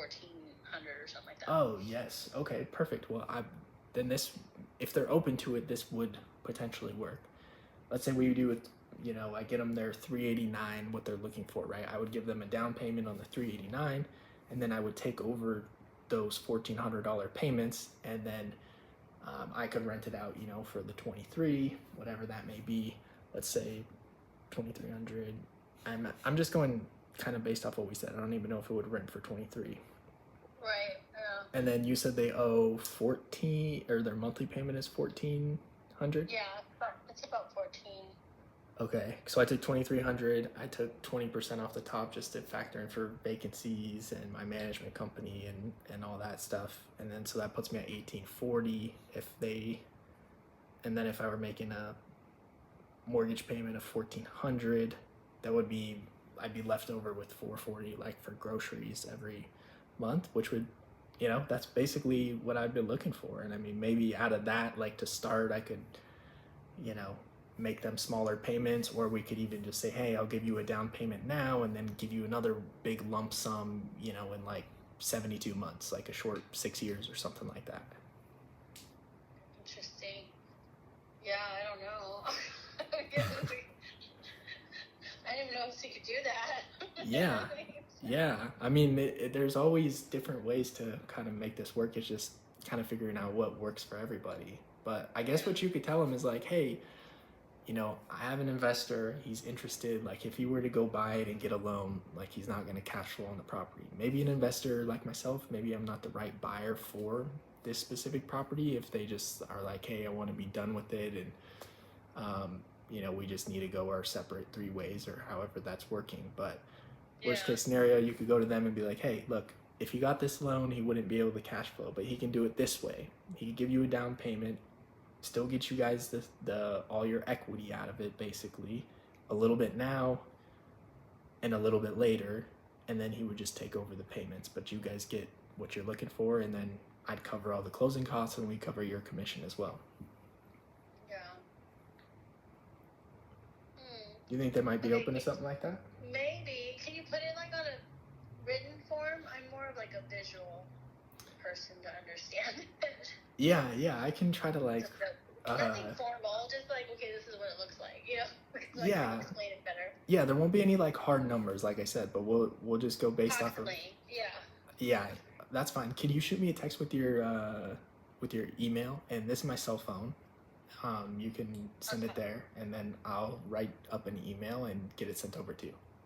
1400 or something like that. Oh, yes. Okay, perfect. Well, then this, if they're open to it, this would potentially work. Let's say we do it, I get them their 389, what they're looking for, right? I would give them a down payment on the 389, and then I would take over those $1,400 payments, and then I could rent it out, for the 23, whatever that may be. Let's say 2,300. I'm just going kind of based off what we said. I don't even know if it would rent for 23. Right. And then you said they owe 14, or their monthly payment is 1,400. Yeah, it's about 14. Okay, so I took 2,300. I took 20% off the top just to factor in for vacancies and my management company and all that stuff. And then so that puts me at 1,840 and then if I were making a mortgage payment of 1,400, I'd be left over with 440 like for groceries every month, which would, that's basically what I've been looking for. And I mean, maybe out of that, like to start, I could, make them smaller payments, or we could even just say, hey, I'll give you a down payment now and then give you another big lump sum, in like 72 months, like a short 6 years or something like that. Interesting. Yeah, I don't know. I didn't even know if you could do that. Yeah. I mean, there's always different ways to kind of make this work. It's just kind of figuring out what works for everybody. But I guess what you could tell them is like, hey, I have an investor, he's interested, like if he were to go buy it and get a loan, like he's not going to cash flow on the property. Maybe an investor like myself, maybe I'm not the right buyer for this specific property if they just are like, hey, I want to be done with it, and we just need to go our separate 3 ways or however that's working. But worst case scenario, you could go to them and be like, hey, look, if he got this loan, he wouldn't be able to cash flow, but he can do it this way. He can give you a down payment, still get you guys the all your equity out of it, basically a little bit now and a little bit later, and then he would just take over the payments, but you guys get what you're looking for, and then I'd cover all the closing costs and we cover your commission as well. Yeah. You think they might be open to something like that? Maybe. Can you put it like on a written form? I'm more of like a visual person to understand it. Yeah, I can try to like nothing formal, just like, okay, this is what it looks like, like, yeah, explain it better. Yeah, there won't be any like hard numbers, like I said, but we'll just go based off of. Yeah, that's fine. Can you shoot me a text with your email? And this is my cell phone. You can send it there, and then I'll write up an email and get it sent over to you.